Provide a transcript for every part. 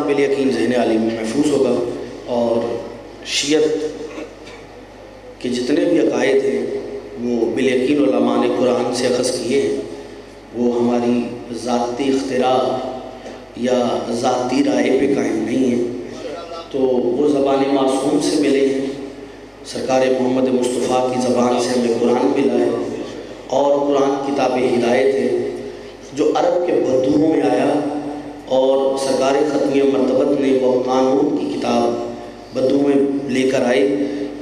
بالیقین ذہن عالم میں محفوظ ہوگا، اور شیعت کے جتنے بھی عقائد ہیں وہ بالیقین علماء نے قرآن سے اخذ کیے ہیں، وہ ہماری ذاتی اختراع یا ذاتی رائے پہ قائم نہیں ہیں، تو وہ زبان معصوم سے ملے ہیں۔ سرکار محمد مصطفیٰ کی زبان سے ہمیں قرآن ملا ہے، اور قرآن کتاب ہدایت ہے جو عرب کے بدوؤں میں آیا، اور سرکار ختمی مرتبت نے وہ قانون کی کتاب بدو میں لے کر آئے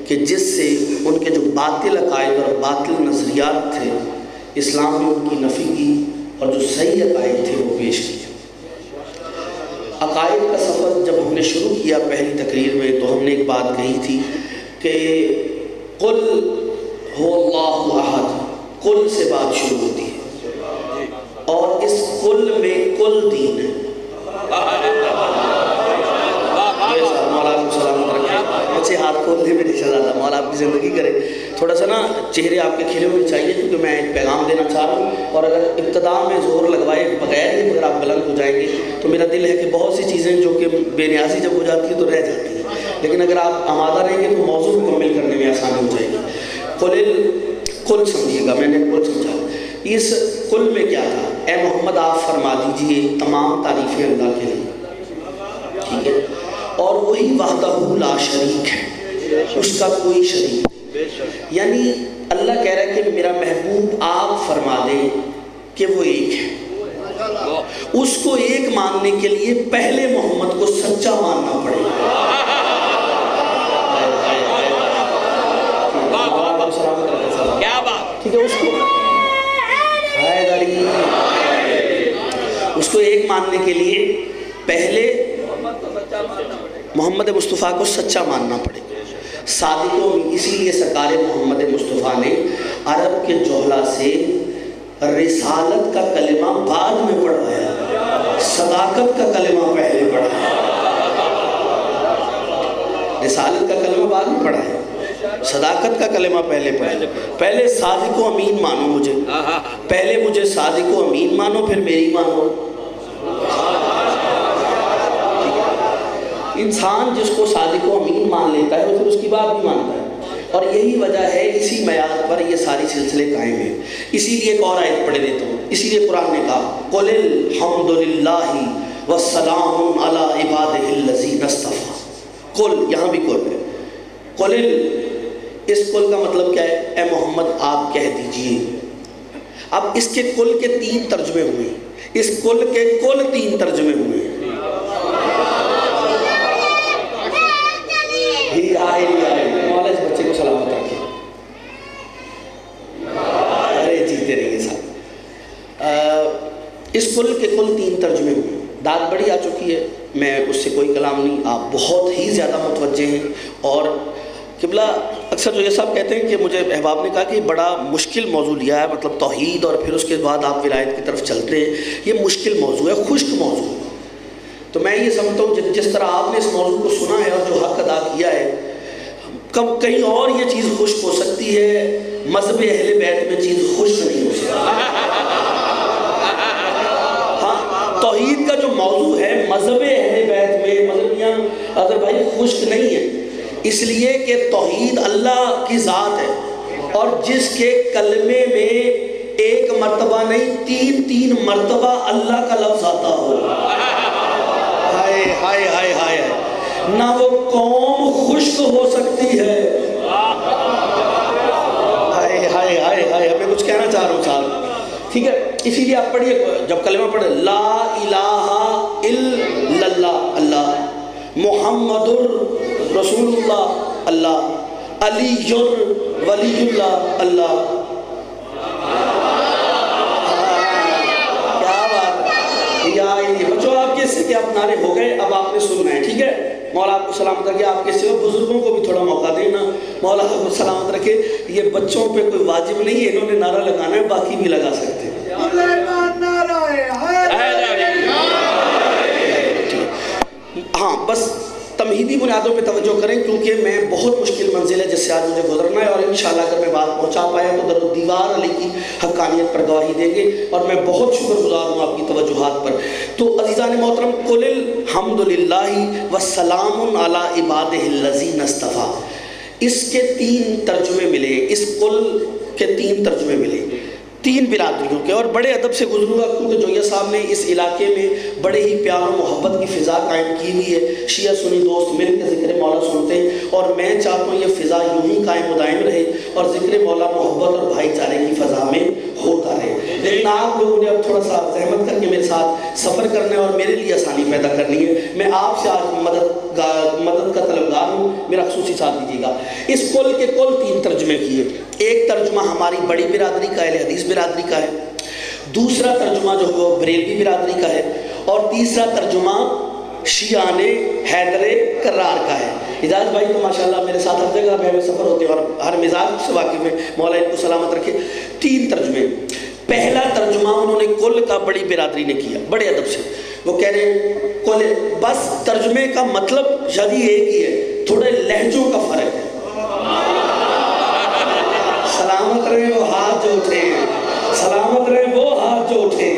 کہ جس سے ان کے جو باطل عقائد اور باطل نظریات تھے اسلام نے ان کی نفی کی، اور جو صحیح عقائد تھے وہ پیش کیے۔ عقائد کا سفر جب ہم نے شروع کیا پہلی تقریر میں، تو ہم نے ایک بات کہی تھی کہ قل هو اللہ احد، قل سے بات شروع ہوتی ہے، اور اس قل میں کل دین ہے۔ مولا آپ کو سلامت رکھے، مجھے ہاتھ کھول دے میرے شہزادہ، مولا آپ کی زندگی کرے۔ تھوڑا سا نا چہرے آپ کے کھلے ہونے چاہیے، کیونکہ میں ایک پیغام دینا چاہ رہا ہوں، اور اگر ابتدا میں زور لگوائے بغیر ہی اگر آپ بلند ہو جائیں گے تو میرا دل ہے کہ بہت سی چیزیں جو کہ بے نیازی جب ہو جاتی ہیں تو رہ جاتی ہیں، لیکن اگر آپ آمادہ رہیں گے تو موضوع مکمل کرنے میں آسانی ہو جائے گی۔ قل سمجھیے گا، میں نے قل سمجھا، اس قل میں کیا تھا؟ اے محمد آپ فرما دیجئے تمام تعریفیں اللہ کے لیے، ٹھیک ہے، اور وہی وحدہ لا شریک ہے، اس کا کوئی شریک نہیں۔ یعنی اللہ کہہ رہا ہے کہ میرا محبوب آپ فرما دیں کہ وہ ایک ہے۔ اس کو ایک ماننے کے لیے پہلے محمد کو سچا ماننا پڑے گا۔ ٹھیک ہے، اس کو ایک ماننے کے لیے پہلے محمد مصطفیٰ کو سچا ماننا پڑے گا۔ صادقوں میں اسی لیے سرکار محمد مصطفیٰ نے عرب کے جوہلا سے رسالت کا کلمہ بعد میں پڑھایا، صداقت کا کلمہ پہلے پڑھایا۔ رسالت کا کلمہ بعد میں پڑھایا، صداقت کا کلمہ پہلے پڑھایا۔ پہلے صادق و امین مانو مجھے، پہلے مجھے صادق و امین مانو، پھر میری مانو۔ انسان جس کو صادق و امین مان لیتا ہے وہ پھر اس کی بات بھی مانتا ہے، اور یہی وجہ ہے اسی معیار پر یہ ساری سلسلے قائم ہیں۔ اسی لیے ایک اور آیت پڑھ دیتا ہوں، اسی لیے قرآن نے کہا قُلِ الْحَمْدُ لِلَّهِ وَالسَّلَامٌ عَلَىٰ عِبَادِهِ الَّذِينَ اصْطَفَىٰ۔ قل، یہاں بھی قل ہے، قل، اس قل کا مطلب کیا ہے؟ اے محمد آپ کہہ دیجئے۔ اب اس کے قل کے 3 ترجمے ہوئے ہیں، اس قل کے کل 3 ترجمے ہوئے ہیں۔ مولا اس بچے کو سلامت رکھے، ارے جیتے رہیے صاحب۔ اس قل کے کل 3 ترجمے ہوئے ہیں۔ داد بڑی آ چکی ہے، میں اس سے کوئی کلام نہیں، آپ بہت ہی زیادہ متوجہ ہیں، اور قبلہ اکثر جو یہ صاحب کہتے ہیں کہ مجھے احباب نے کہا کہ بڑا مشکل موضوع لیا ہے، مطلب توحید اور پھر اس کے بعد آپ ولایت کی طرف چلتے ہیں، یہ مشکل موضوع ہے، خشک موضوع ہے۔ تو میں یہ سمجھتا ہوں جس طرح آپ نے اس موضوع کو سنا ہے اور جو حق ادا کیا ہے، کہیں اور یہ چیز خشک ہو سکتی ہے، مذہب اہل بیت میں چیز خشک نہیں ہو سکتی۔ ہاں، توحید کا جو موضوع ہے مذہب اہل بیت میں، مذہبیاں اگر بھائی خشک نہیں ہے، اس لیے کہ توحید اللہ کی ذات ہے، اور جس کے کلمے میں ایک مرتبہ نہیں 3 مرتبہ اللہ کا لفظ آتا ہو، ہائے ہائے ہائے ہائے، نہ وہ قوم خشک ہو سکتی ہے۔ ہائے ہائے ہائے ہائے، میں کچھ کہنا چاہ رہا ہوں صاحب، ٹھیک ہے، اسی لیے آپ پڑھیے، جب کلمہ پڑھے لا الہ الا اللہ، اللہ محمد رسول اللہ، اللہ علی ولی اللہ، اللہ، کیا بات ہے یا بچوں، آپ کے سے کیا نعرے ہو گئے، اب آپ نے سننا ہے، ٹھیک ہے۔ مولا آپ کو سلامت رکھے، آپ کے سوا بزرگوں کو بھی تھوڑا موقع دینا، مولا آپ کو سلامت رکھے۔ یہ بچوں پہ کوئی واجب نہیں ہے، انہوں نے نعرہ لگانا ہے، باقی بھی لگا سکتے ہیں۔ ہاں بس تمہیدی بنیادوں پہ توجہ کریں کیونکہ میں بہت مشکل منزل ہے جس سے آج مجھے گزرنا ہے، اور انشاءاللہ اگر میں بات پہنچا پایا تو در و دیوار علی کی حقانیت پر گواہی دیں گے، اور میں بہت شکر گزار ہوں آپ کی توجہات پر۔ تو عزیزان محترم، قل الحمدللہ والسلام علی عبادہ الذین اصطفیٰ، اس کے 3 ترجمے ملے، اس قل کے 3 ترجمے ملے 3 برادریوں کے، اور بڑے ادب سے گزروں گا کیونکہ جویہ صاحب نے اس علاقے میں بڑے ہی پیار و محبت کی فضا قائم کی ہوئی ہے، شیعہ سنی دوست مل کے ذکر مولا سنتے ہیں، اور میں چاہتا ہوں یہ فضا یوں ہی قائم و دائم رہے اور ذکر مولا محبت اور بھائی چارے کی فضا میں ہوتا رہے۔ لیکن آپ لوگوں نے اب تھوڑا سا زحمت کر کے میرے ساتھ سفر کرنا ہے اور میرے لیے آسانی پیدا کرنی ہے، میں آپ سے آج مدد کا طلبگار ہوں، میرا خصوصی ساتھ دیجیے گا۔ اس قل کے کل 3 ترجمے کیے، ایک ترجمہ ہماری بڑی برادری کا اہل حدیث برادری کا ہے، دوسرا ترجمہ جو وہ بریلوی برادری کا ہے، اور تیسرا ترجمہ شیعہ حیدر کرار کا ہے۔ اجازت بھائی تو ماشاءاللہ میرے ساتھ ہر جگہ میں سفر ہوتے ہیں اور ہر مزاج سے واقف ہے، مولا ان کو سلامت رکھے۔ 3 ترجمے، پہلا ترجمہ انہوں نے کل کا بڑی برادری نے کیا بڑے ادب سے، وہ کہہ رہے ہیں کل، بس ترجمے کا مطلب شاید ایک ہی ہے، تھوڑے لہجوں کا فرق ہے۔ سلامت رہے وہ ہاتھ جو اٹھے، سلامت رہے وہ ہاتھ جو اٹھے،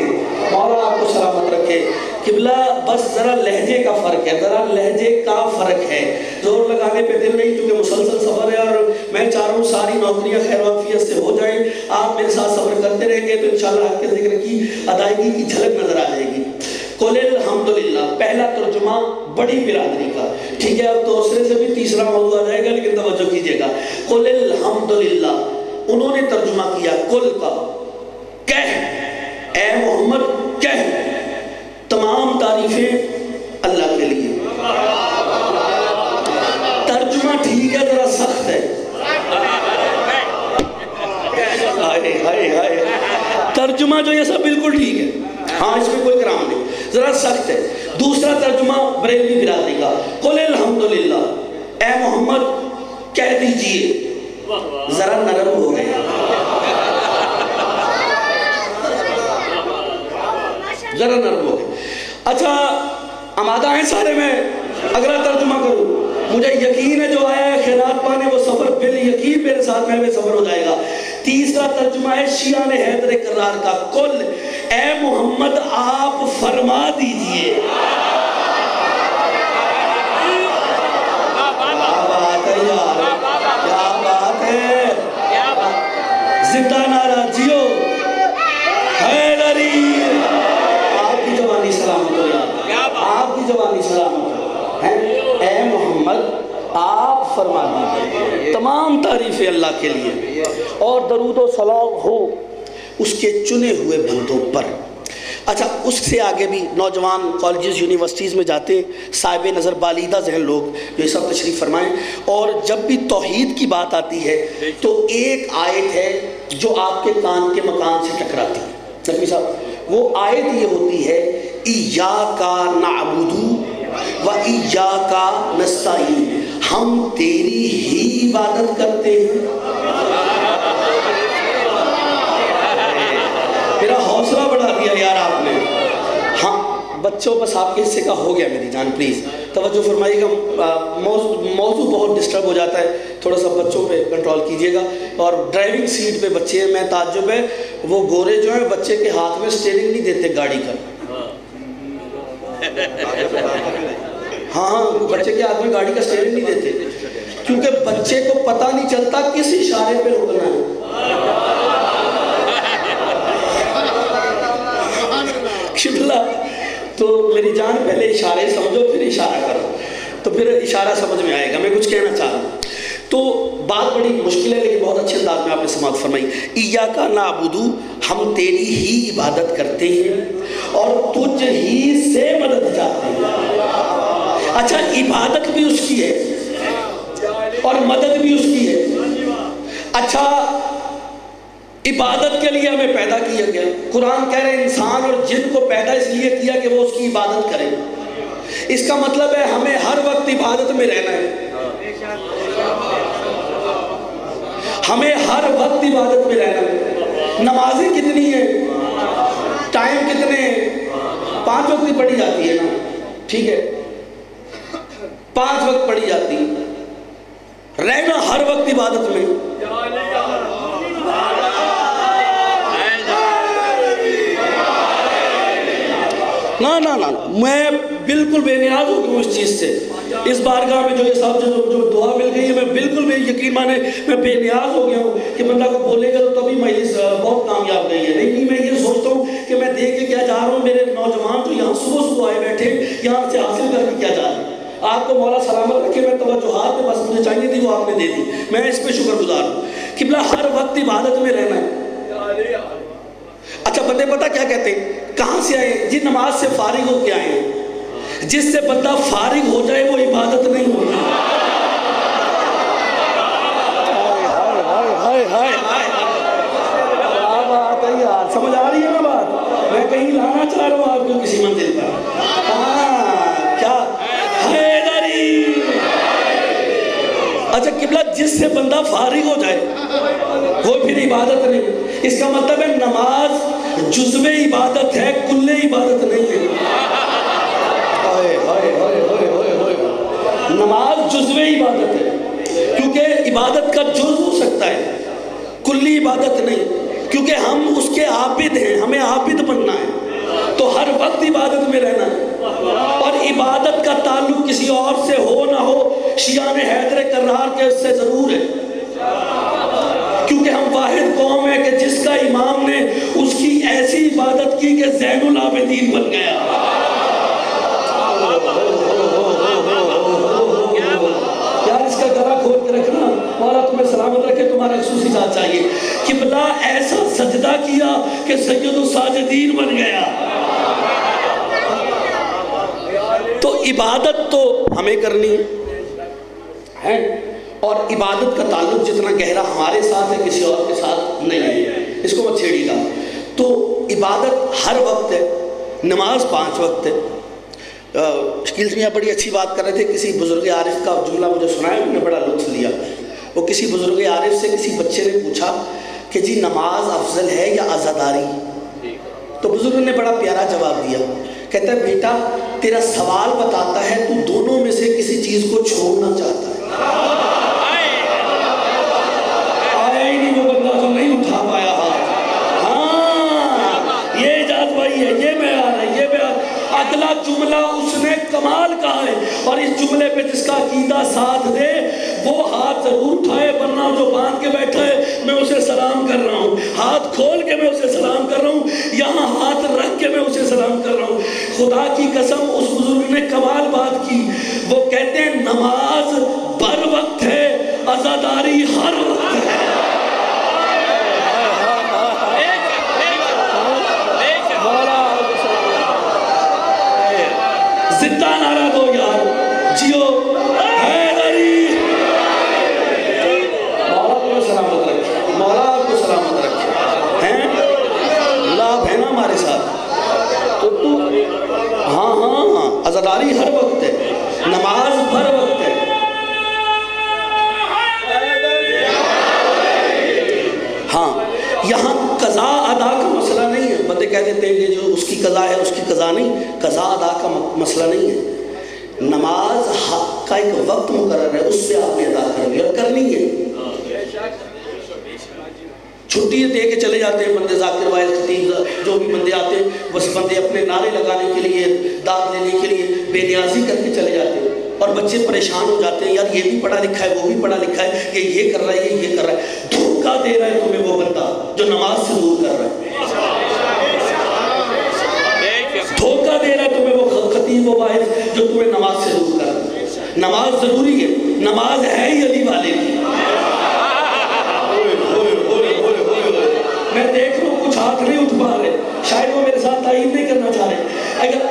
مولا آپ کو سلامت رکھے۔ قبلہ بس ذرا لہجے کا فرق ہے، ذرا لہجے کا فرق ہے، زور لگانے پہ دل نہیں، کیونکہ مسلسل سفر ہے اور میں چاہ رہا ہوں ساری نوکریاں خیر و عافیت سے ہو جائیں، آپ میرے ساتھ سفر کرتے رہیں گے تو انشاءاللہ حق کے ذکر کی ادائیگی کی جھلک نظر آ جائے گی۔ قل الحمدللہ، پہلا ترجمہ بڑی برادری کا، ٹھیک ہے، اب دوسرے سے بھی تیسرا موضوع آ جائے گا لیکن توجہ کیجئے گا۔ قل الحمدللہ، انہوں نے ترجمہ کیا کل کا، کہہ اے محمد، کہہ تمام تعریفیں اللہ کے لیے۔ ترجمہ ٹھیک ہے، ذرا سخت ہے، ہائے ہائے ہائے، ترجمہ جو یہ سب بالکل ٹھیک ہے، ہاں اس میں کوئی کرام نہیں، ذرا سخت ہے۔ دوسرا ترجمہ بریلوی برادری کا، قل الحمدللہ، اے محمد کہہ دیجئے، ذرا نرم ہو گئے، ذرا نرم ہو گئے۔ اچھا آمادہ ہیں سارے؟ میں اگلا ترجمہ کروں؟ مجھے یقین ہے جو آیا ہے خیرات پانے وہ سفر بال یقین میرے ساتھ میں سفر ہو جائے گا۔ تیسرا ترجمہ ہے شیعہ حیدر کرار کا، قل اے محمد آپ فرما دیجئے۔ کیا بات ہے، زندہ نعرہ جیو حیدری، آپ کی جوانی سلامت ہو یا آپ کی جوانی سلامت ہو۔ اے محمد آپ فرما دیجئے، تمام تعریفیں اللہ کے لیے اور درود و سلام ہو اس کے چنے ہوئے بندوں پر۔ اچھا اس سے آگے بھی نوجوان کالجز یونیورسٹیز میں جاتے ہیں، صاحب نظر بالیدہ ذہن لوگ جو یہ سب تشریف فرمائیں، اور جب بھی توحید کی بات آتی ہے تو ایک آیت ہے جو آپ کے کان کے مکان سے ٹکراتی ہے۔ نقوی صاحب وہ آیت یہ ہوتی ہے ایاکا نعبد و ایاکا نستعین، ہم تیری ہی عبادت کرتے ہیں۔ میرا حوصلہ بڑھا دیا یار آپ نے۔ ہاں بچوں بس آپ کے حصے کا ہو گیا میری جان، پلیز توجہ فرمائیے گا، موضوع بہت ڈسٹرب ہو جاتا ہے، تھوڑا سا بچوں پہ کنٹرول کیجئے گا۔ اور ڈرائیونگ سیٹ پہ بچے ہیں، میں تعجب ہے وہ گورے جو ہیں بچے کے ہاتھ میں سٹیئرنگ نہیں دیتے گاڑی کا، ہاں بچے کے ہاتھ میں گاڑی کا سٹیئرنگ نہیں دیتے کیونکہ بچے کو پتہ نہیں چلتا کس اشارے پہ رکنا ہے۔ شبلہ تو میری جان پہلے اشارے سمجھو پھر اشارہ کرو، تو پھر اشارہ سمجھ میں آئے گا میں کچھ کہنا چاہ رہا ہوں۔ تو بات بڑی مشکل ہے لیکن بہت اچھے انداز میں آپ نے سماعت فرمائی۔ ایاکا نعبد، ہم تیری ہی عبادت کرتے ہیں اور تجھ ہی سے مدد چاہتے ہیں۔ اچھا عبادت بھی اس کی ہے اور مدد بھی اس کی ہے۔ اچھا عبادت کے لیے ہمیں پیدا کیا گیا، قرآن کہہ رہے ہیں انسان اور جن کو پیدا اس لیے کیا کہ وہ اس کی عبادت کریں، اس کا مطلب ہے ہمیں ہر وقت عبادت میں رہنا ہے، ہمیں ہر وقت عبادت میں رہنا ہے۔ نمازیں کتنی ہیں، ٹائم کتنے ہیں، 5 وقت ہی پڑھی جاتی ہے نا، ٹھیک ہے، 5 وقت پڑھی جاتی، رہنا ہر وقت عبادت میں. نا میں بالکل بے نیاز ہو گیا اس چیز سے. اس بارگاہ میں جو یہ صاحب جو دعا مل گئی ہے، میں بالکل بے یقین مانے میں بے نیاز ہو گیا ہوں کہ بندہ کو بولے گا تو تبھی مجلس بہت کامیاب گئی ہے. نہیں میں یہ سوچتا ہوں کہ میں دیکھ کے کیا جا رہا ہوں، میرے نوجوان جو یہاں صبح آئے بیٹھے یہاں سے حاصل کر کے کیا جا رہے ہیں. آپ کو مولا سلامت رکھے. میں توجہات میں بس مجھے چاہیے تھی وہ آپ نے دے دی، میں اس پہ شکر گزار ہوں. قبلہ ہر وقت عبادت میں رہنا ہے. اچھا بندے پتہ کیا کہتے ہیں، کہاں سے آئے جی؟ نماز سے فارغ ہو کے آئے ہیں. جس سے بندہ فارغ ہو جائے وہ عبادت نہیں ہوتی. سمجھ آ رہی ہے نا بات؟ میں کہیں لانا چاہ رہا ہوں آپ کو کسی منزل پر. کیا حیدری. اچھا قبلہ جس سے بندہ فارغ ہو جائے وہ پھر عبادت نہیں. اس کا مطلب ہے نماز جزو عبادت ہے، کل عبادت نہیں ہے. نماز جزو عبادت ہے کیونکہ عبادت کا جز ہو سکتا ہے، کلی عبادت نہیں. کیونکہ ہم اس کے عابد ہیں، ہمیں عابد بننا ہے تو ہر وقت عبادت میں رہنا ہے. اور عبادت کا تعلق کسی اور سے ہو نہ ہو، شیعہ نے حیدر کرار کے اس سے ضرور ہے. کیونکہ ہم واحد قوم ہے کہ جس کا امام نے اس کی ایسی عبادت کی کہ زین العابدین بن گیا. یار اس کا گلا کھول کے رکھنا. مولا تمہیں سلامت رکھے. تمہارا خصوصی ذات چاہیے. قبلہ ایسا سجدہ کیا کہ سید الساجدین بن گیا. تو عبادت تو ہمیں کرنی ہے اور عبادت کا تعلق جتنا گہرا ہمارے ساتھ ہے کسی اور کے ساتھ نہیں ہے. اس کو مت چھیڑی گا. تو عبادت ہر وقت ہے. نماز 5 وقت ہے. شکیل سے بڑی اچھی بات کر رہے تھے. کسی بزرگ عارف کا جملہ مجھے سنایا، انہوں نے بڑا لطف لیا. وہ کسی بزرگ عارف سے کسی بچے نے پوچھا کہ جی نماز افضل ہے یا عزاداری؟ تو بزرگ نے بڑا پیارا جواب دیا. کہتا ہے بیٹا تیرا سوال بتاتا ہے تو دونوں میں سے کسی چیز کو چھوڑنا چاہتا ہے. آیا ہی نہیں وہ بندہ جو نہیں اٹھا پایا ہاتھ. ہاں یہ اجازت بھائی ہے، یہ میں آ رہا ہے، یہ میں آ رہا ہے. اگلا جملہ اس نے کمال کہا ہے اور اس جملے پہ جس کا عقیدہ ساتھ دے وہ ہاتھ ضرور اٹھائے، ورنہ جو باندھ کے بیٹھا ہے میں اسے سلام کر رہا ہوں. ہاتھ کھول کے میں اسے سلام کر رہا ہوں، یہاں ہاتھ رکھ کے میں اسے سلام کر رہا ہوں. خدا کی قسم اس بزرگ نے کمال بات کی. وہ کہتے ہیں نماز بر وقت ہے، عزاداری ہر وقت ہے. زندہ نعرہ دو یار، جیو حیدری. مولا کو سلامت رکھے، مولا آپ کو سلامت رکھے. ہیں لاب ہے نا ہمارے ساتھ. تو ہاں عزاداری ہر وقت ہے، نماز ہر وقت ہے. ہاں یہاں قضا ادا کا مسئلہ نہیں ہے. بندے کہہ دیتے ہیں کہ جو اس کی قضا ہے اس کی قضا نہیں. قضا ادا کا مسئلہ نہیں ہے. نماز حق کا ایک وقت مقرر ہے، اس سے آپ نے ادا کرنی اور کرنی ہے. چھٹی دے کے چلے جاتے ہیں بندے، ذاکر وائز خطیب جو بھی بندے آتے ہیں بس بندے اپنے نعرے لگانے کے لیے، داد لینے کے لیے بے نیازی کر کے چلے جاتے ہیں اور بچے پریشان ہو جاتے ہیں. یار یہ بھی پڑھا لکھا ہے، وہ بھی پڑھا لکھا ہے، یہ کر رہا ہے، یہ کر رہا ہے. دھوکہ دے رہا ہے تمہیں وہ بندہ جو نماز سے دور کر رہا ہے. دھوکہ دے رہا ہے تمہیں وہ خطیب و واعظ جو تمہیں نماز سے دور کر رہا ہے. نماز ضروری ہے، نماز ہے ہی علی والے کی. میں دیکھ لوں کچھ ہاتھ نہیں اٹھ پا رہے، شاید وہ میرے ساتھ تعین نہیں کرنا چاہ رہے. اگر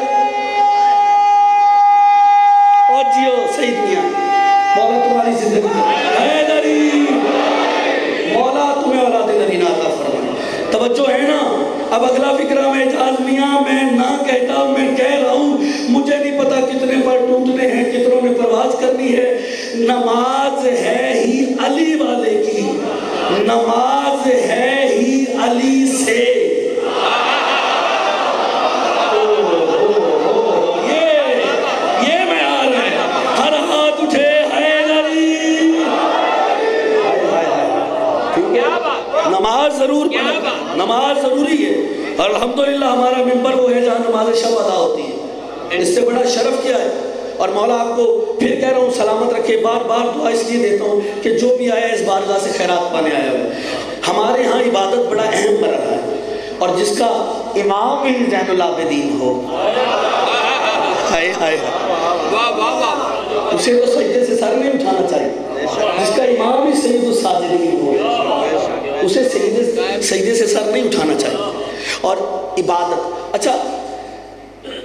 اور جیو صحیح دنیا، مولا تمہاری زندگی حیدری، مولا تمہیں اولاد نبی عطا فرمائے. توجہ ہے نا؟ اب اگلا فکرہ میں اجاز میاں میں نہ کہتا، میں کہہ رہا ہوں مجھے نہیں پتا کتنے پر ٹوٹنے ہیں، کتنوں نے پرواز کرنی ہے. نماز ہے ہی علی والے کی، نماز ہے ہی علی سے. یہ میں آ رہا ہے. ہر ضرور پڑھیں، نماز ضروری ہے. اور الحمدللہ ہمارا ممبر وہ ہے جہاں نماز شب ادا ہوتی ہے، اس سے بڑا شرف کیا ہے. اور مولا آپ کو پھر کہہ رہا ہوں سلامت رکھے. بار بار دعا اس لیے دیتا ہوں کہ جو بھی آیا اس بارگاہ سے خیرات پانے آیا ہو. ہمارے ہاں عبادت بڑا اہم مرحلہ ہے، اور جس کا امام ہی زین العابدین ہو، ہائے ہائے اسے تو سجدے سے سر نہیں اٹھانا چاہیے. جس کا امام ہی سید الساجدین ہو، اسے سجدے سے سر نہیں اٹھانا چاہیے. اور عبادت، اچھا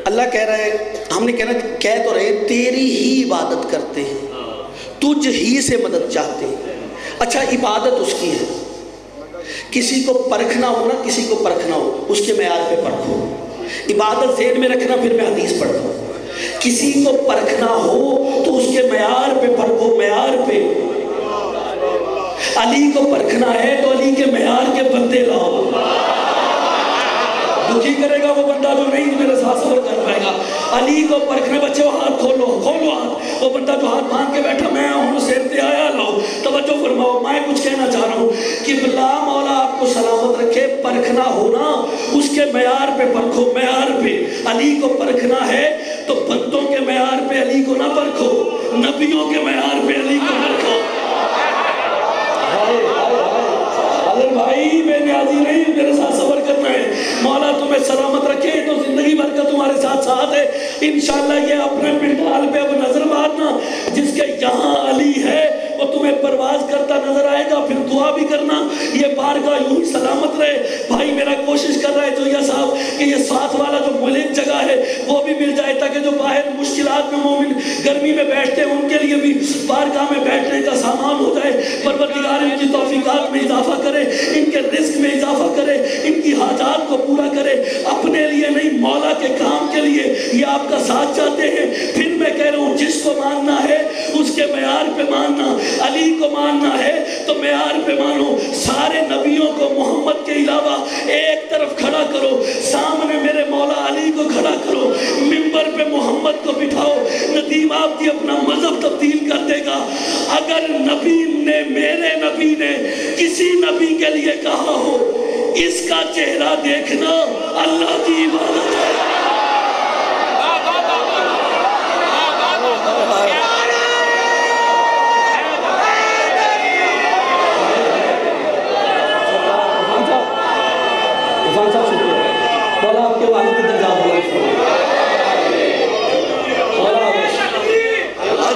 اللہ کہہ رہا ہے، ہم نے کہہ تو رہے تیری ہی عبادت کرتے ہیں، تجھ ہی سے مدد چاہتے ہیں. اچھا عبادت اس کی ہے، کسی کو پرکھنا ہو نا، کسی کو پرکھنا ہو اس کے معیار پہ پرکھو. عبادت ذہن میں رکھنا، پھر میں حدیث پڑھتا ہوں. کسی کو پرکھنا ہو تو اس کے معیار پہ پرکھو، معیار پہ. علی کو پرکھنا ہے تو علی کے معیار کے بندے لاؤ. دکھی کرے گا وہ بندہ جو نہیں میرے ساتھ صبر کر پائے گا. علی کو پرکھنے، بچے وہ ہاتھ کھولو ہاتھ. وہ بندہ جو ہاتھ باندھ کے بیٹھا میں ہوں سیر پہ آیا لاؤ. توجہ فرماؤ، میں کچھ کہنا چاہ رہا ہوں کہ بلا مولا آپ کو سلامت رکھے. پرکھنا ہونا اس کے معیار پہ پرکھو، معیار پہ. علی کو پرکھنا ہے تو بندوں کے معیار پہ علی کو نہ پرکھو، نبیوں کے معیار پہ علی کو پرکھو. بھائی بے نیازی نہیں، میرے ساتھ صبر کرنا ہے. مولا تمہیں سلامت رکھے تو زندگی بھر کا تمہارے ساتھ ساتھ ہے انشاءاللہ. یہ اپنے پنڈال پہ اب نظر مارنا، جس کے یہاں علی ہے وہ تمہیں پرواز کرتا نظر آئے گا. پھر دعا بھی کرنا یہ بارگاہ یوں ہی سلامت رہے. بھائی میرا کوشش کر رہا ہے جو یہ صاحب کہ یہ ساتھ والا جو ملک جگہ ہے وہ بھی مل جائے، تاکہ جو باہر مشکلات میں مومن گرمی میں بیٹھتے ہیں ان کے لیے بھی بارگاہ میں بیٹھنے کا سامان ہو جائے. پروردگار ان کی توفیقات میں اضافہ کرے، ان کے رزق میں اضافہ کرے، ان کی حاجات کو پورا کرے. اپنے لیے نہیں، مولا کے کام کے لیے یہ آپ کا ساتھ چاہتے ہیں. پھر میں کہہ رہا ہوں جس کو ماننا ہے اس کے معیار پہ ماننا. علی کو ماننا ہے تو معیار پہ مانو. سارے نبیوں کو محمد کے علاوہ ایک طرف کھڑا کرو، سامنے میرے مولا علی کو کھڑا کرو، ممبر پہ محمد کو بٹھاؤ. ندیم آپ کی اپنا مذہب تبدیل کر دے گا. اگر نبی نے، میرے نبی نے کسی نبی کے لیے کہا ہو اس کا چہرہ دیکھنا اللہ کی عبادت ہے. مولا آپ کے والد کی درجات بلند فرمائے.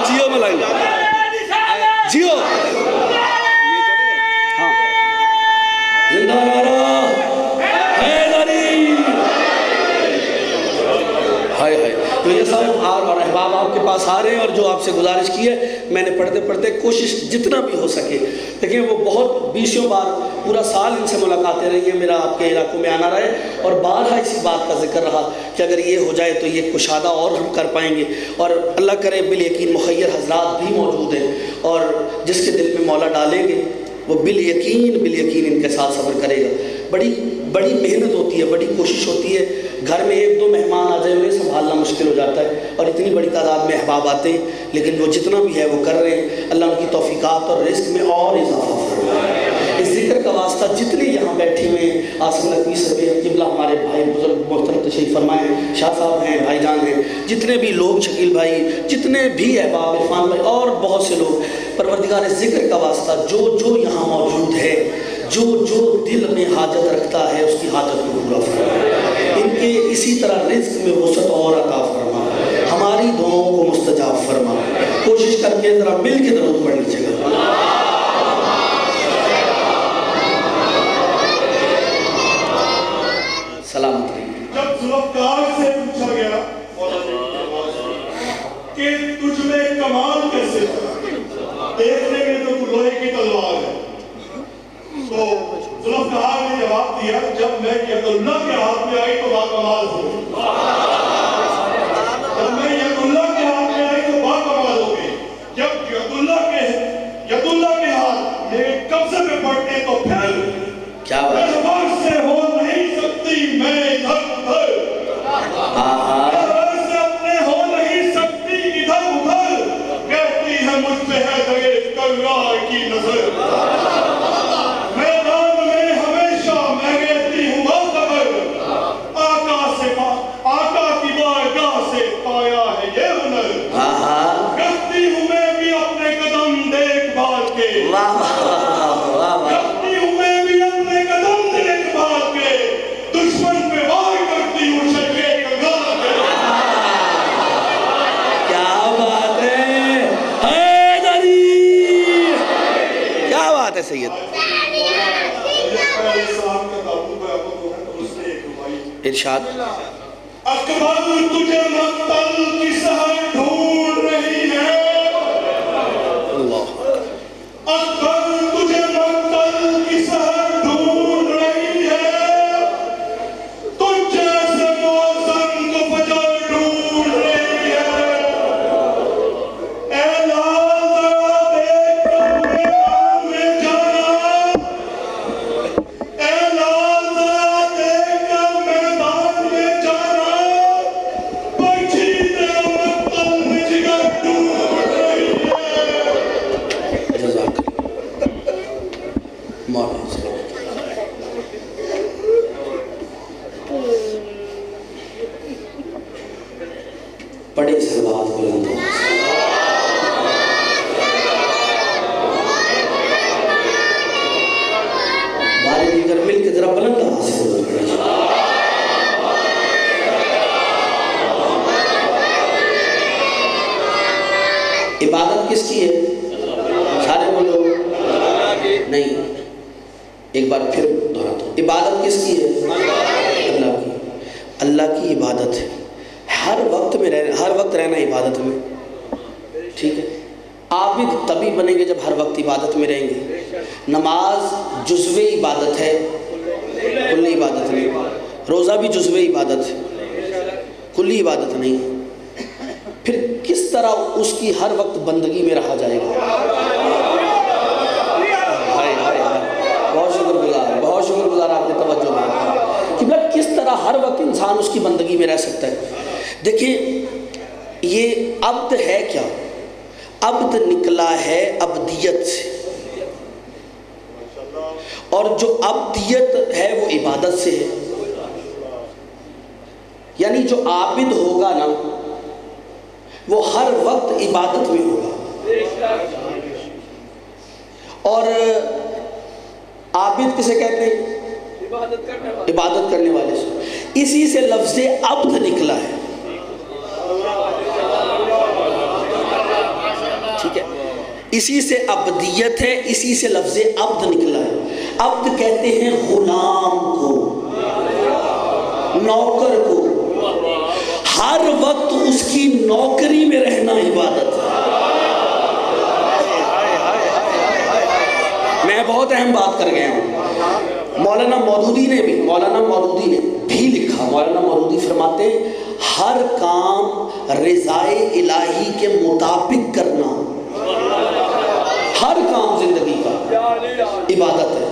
جیو ملائی جیو زندہ نعرہ حیدری. ہائے ہائے. تو یہ صاحب اور احباب آپ کے پاس آ رہے ہیں، اور جو آپ سے گزارش کی ہے میں نے پڑھتے پڑھتے کوشش جتنا بھی ہو سکے. دیکھیں وہ بہت 20 بار پورا سال ان سے ملاقاتیں رہی ہیں، میرا آپ کے علاقوں میں آنا رہے، اور بارہا اسی بات کا ذکر رہا کہ اگر یہ ہو جائے تو یہ کشادہ اور ہم کر پائیں گے. اور اللہ کرے بالیقین مخیر حضرات بھی موجود ہیں، اور جس کے دل میں مولا ڈالیں گے وہ بالیقین ان کے ساتھ صبر کرے گا. بڑی محنت ہوتی ہے، بڑی کوشش ہوتی ہے. گھر میں 1-2 مہمان آ جائے انہیں سنبھالنا مشکل ہو جاتا ہے، اور اتنی بڑی تعداد میں احباب آتے ہیں، لیکن وہ جتنا بھی ہے وہ کر رہے ہیں. اللہ ان کی توفیقات اور رزق میں اور اضافہ فرمائے. اس ذکر کا واسطہ جتنے یہاں بیٹھے ہوئے ہیں، آصم نقوی صاحب قبلہ ہمارے بھائی بزرگ محترم تشریف فرمائے، شاہ صاحب ہیں، بھائی جان ہیں، جتنے بھی لوگ، شکیل بھائی، جتنے بھی احباب، عرفان بھائی اور بہت سے لوگ، پروردگار ذکر کا واسطہ جو یہاں موجود ہے، جو دل میں حاجت رکھتا ہے اس کی حاجت کو پورا فرما. ان کے اسی طرح رزق میں وسعت اور عطا فرما. ہماری دعاؤں کو مستجاب فرما. کوشش کر کے ذرا مل کے درود پڑھ لیجیے گا. سلامت رہیے. جب ذوالفقار سے پوچھا گیا کہ تجھ میں کمال کیسے دیکھنے میں تو لوہے کی تلوار ہے، تو ذوالفقار نے جواب دیا جب میں ید اللہ کے ہاتھ میں آئی تو باکمال ہو گئی. جب میں ید اللہ کے ہاتھ میں آئی تو باکمال ہو گئی. جب ید اللہ کے ہاتھ میرے قبضے میں پڑتے تو پھر کیا بات سے ہو نہیں سکتی میں ادھر ادھر، سے اپنے ہو نہیں سکتی ادھر ادھر، کہتی ہے مجھ پہ ہے درے کرار کی نظر. میدان میں ہمیشہ سید ارشاد اکبر تجھے مقتل کی سحر ڈھونڈ رہی ہے اللہ اکبر تجھے مقتل کی سحر ڈھونڈ رہی ہے تجھ جیسے موزن کو فجر ڈھونڈ رہی ہے اے لال ذرا دیکھ کر میدان میں جانا اے لال ذرا دیکھ کر میدان میں جانا پرچیدہ مقتل میں جگر ڈھونڈ رہی ہے جزاک مولانا صلی پڑھے سلوات بلند ہو بارے دیگر مل کے ذرا بلند آواز سے درود پڑھیں عبادت کس کی ہے؟ سارے بولو نہیں، ایک بار پھر دہراتا ہوں، عبادت کس کی ہے؟ اللہ کی، اللہ کی عبادت ہے، ہر وقت رہنا عبادت میں، ٹھیک ہے؟ عابد تبھی بنیں گے جب ہر وقت عبادت میں رہیں گے۔ نماز جزوی عبادت ہے، کلی عبادت نہیں، روزہ بھی جزوی عبادت ہے، کلی عبادت نہیں، پھر کس طرح اس کی ہر وقت بندگی میں رہا جائے گا؟ بہت شکر گزار آپ نے توجہ میں کہ کس طرح ہر وقت انسان اس کی بندگی میں رہ سکتا ہے۔ دیکھیں یہ عبد ہے کیا؟ عبد نکلا ہے عبدیت سے، اور جو عبدیت ہے وہ عبادت سے ہے، یعنی جو عابد ہوگا نا وہ ہر وقت عبادت میں ہوگا، اور عابد کسے کہتے ہیں؟ عبادت کرنے والے سے، اسی سے لفظ عبد نکلا ہے، ٹھیک ہے؟ اسی سے عبدیت ہے، اسی سے لفظ عبد نکلا ہے۔ عبد کہتے ہیں غلام کو، نوکر کو، ہر وقت اس کی نوکری میں رہنا عبادت ہے۔ میں بہت اہم بات کر گیا ہوں، مولانا مودودی نے بھی لکھا، مولانا مودودی فرماتے ہیں ہر کام رضائے الہی کے مطابق کرنا، ہر کام زندگی کا عبادت ہے۔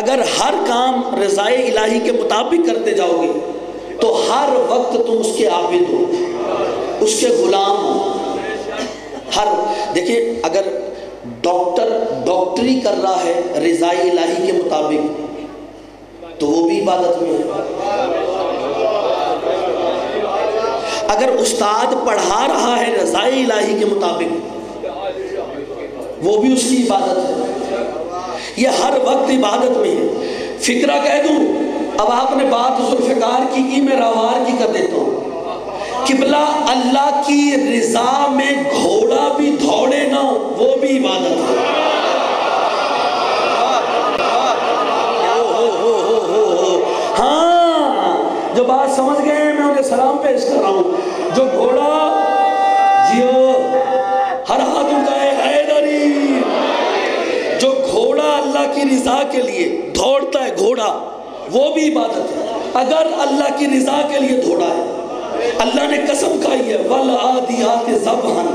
اگر ہر کام رضائے الہی کے مطابق کرتے جاؤ گے تو ہر وقت تم اس کے عابد ہو، اس کے غلام ہو۔ دیکھیں اگر ڈاکٹری کر رہا ہے رضائے الہی کے مطابق تو وہ بھی عبادت میں ہے، اگر استاد پڑھا رہا ہے رضائے الہی کے مطابق وہ بھی اس کی عبادت ہے، یہ ہر وقت عبادت میں ہے۔ فکرہ کہہ دوں، اب آپ نے بات ذوالفقار کی میں راوار کی کر دیتا ہوں۔ قبلہ اللہ کی رضا میں گھوڑا بھی دوڑے نہ وہ بھی عبادت ہے۔ ہاں جو بات سمجھ گئے ہیں میں انہیں سلام پیش کر رہا ہوں۔ جو گھوڑا جیو ہر ہاتھ اٹھائے حیدری، جو گھوڑا اللہ کی رضا کے لیے دوڑتا ہے گھوڑا وہ بھی عبادت ہے۔ اگر اللہ کی رضا کے لیے دوڑا ہے، اللہ نے قسم کھائی ہے وَالْعَادِيَاتِ ضَبْحًا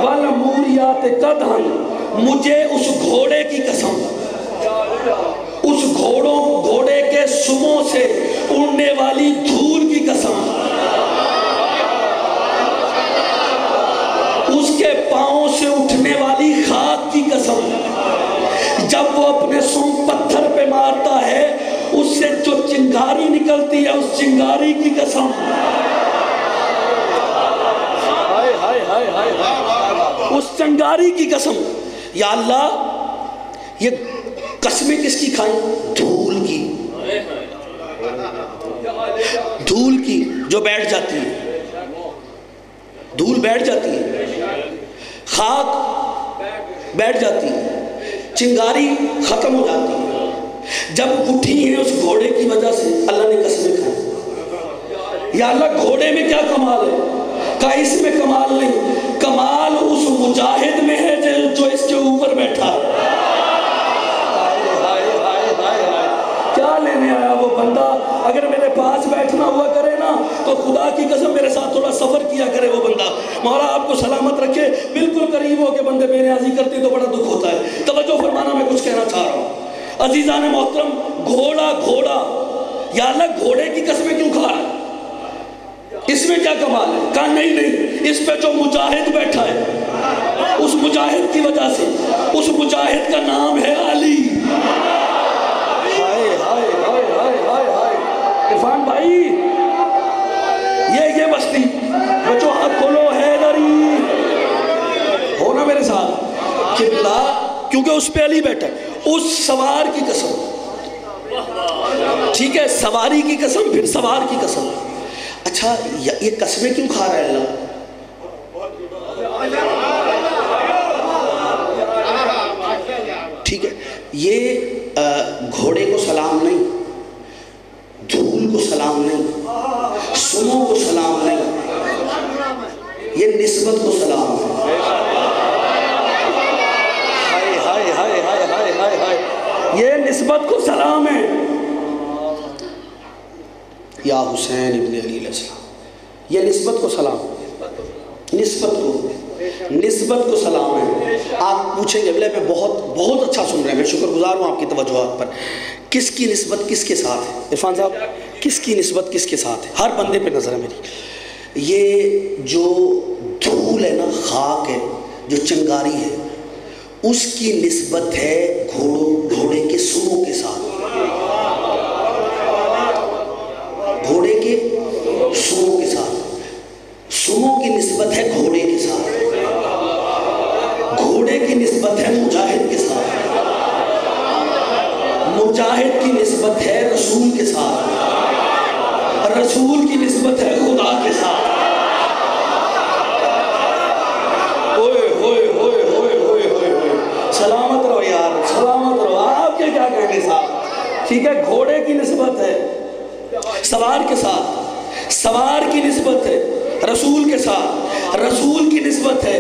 وَالْمُورِيَاتِ قَدْحًا، مجھے اس گھوڑے کی قسم، اس گھوڑے کے سموں سے اڑنے والی دھول کی قسم، اس کے پاؤں سے اٹھنے والی خاک کی قسم، جب وہ اپنے سم پتھر پہ مارتا ہے اس سے جو چنگاری نکلتی ہے اس چنگاری کی قسم، اس چنگاری کی قسم۔ یا اللہ یہ قسمیں کس کی کھائیں؟ دھول کی جو بیٹھ جاتی ہے، دھول بیٹھ جاتی ہے، خاک بیٹھ جاتی ہے، چنگاری ختم ہو جاتی ہے۔ جب اٹھی ہیں اس گھوڑے کی وجہ سے اللہ نے قسمیں کھائی، یا اللہ گھوڑے میں کیا کمال ہے؟ کہا اس میں کمال نہیں، کمال اس مجاہد میں ہے جو اس کے اوپر بیٹھا ہے۔ کیا لینے آیا وہ بندہ؟ اگر میرے پاس بیٹھنا ہوا کرے نا تو خدا کی قسم میرے ساتھ تھوڑا سفر کیا کرے وہ بندہ۔ مولا آپ کو سلامت رکھے۔ بالکل قریب ہو کے بندے بے نیازی کرتے تو بڑا دکھ ہوتا ہے۔ توجہ فرمانا، میں کچھ کہنا چاہ رہا ہوں عزیزان محترم۔ گھوڑا یا اللہ گھوڑے کی قسمیں کیوں کھا رہا ہے؟ اس میں کیا کمال ہے؟ کہا نہیں، اس پہ جو مجاہد بیٹھا ہے اس مجاہد کی وجہ سے، اس مجاہد کا نام ہے علی۔ ہائے ہائے ہائے ہائے ہائے ہائے عرفان بھائی، یہ بستی بچوں ہاتھ کھولو، حیدری ہو نا میرے ساتھ قبلہ، کیونکہ اس پہ علی بیٹھا ہے۔ اس سوار کی قسم، ٹھیک ہے، سواری کی قسم، پھر سوار کی قسم۔ اچھا یہ قسمیں کیوں کھا رہا ہے اللہ؟ ٹھیک ہے، یہ گھوڑے کو سلام نہیں، دھول کو سلام نہیں، سمو کو سلام نہیں، یہ نسبت کو سلام ہے۔ ہائے ہائے ہائے ہائے ہائے ہائے ہائے، یہ نسبت کو سلام ہے۔ یا حسین ابن علی علیہ السلام، یہ نسبت کو سلام، نسبت کو سلام ہے۔ آپ پوچھیں گے میں بہت اچھا سن رہے ہیں، میں شکر گزار ہوں آپ کی توجہات پر۔ کس کی نسبت کس کے ساتھ ہے عرفان صاحب؟ کس کی نسبت کس کے ساتھ ہے؟ ہر بندے پہ نظر ہے میری۔ یہ جو دھول ہے نا، خاک ہے، جو چنگاری ہے، اس کی نسبت ہے گھوڑے کے سمو کے ساتھ، گھوڑے کے سمو کے ساتھ، سمو کی نسبت ہے گھوڑے کے ساتھ، گھوڑے کی نسبت ہے مجاہد کے ساتھ، مجاہد کی نسبت ہے رسول کے ساتھ، رسول کی نسبت ہے خدا کے ساتھ۔ ہوئے ہوئے ہوئے ہوئے ہوئے ہوئے، سلامت رہو یار، سلامت رہو۔ آپ کے کیا کہنے صاحب؟ ٹھیک ہے، گھوڑے کی نسبت ہے سوار کے ساتھ، سوار کی نسبت ہے رسول کے ساتھ، رسول کی نسبت ہے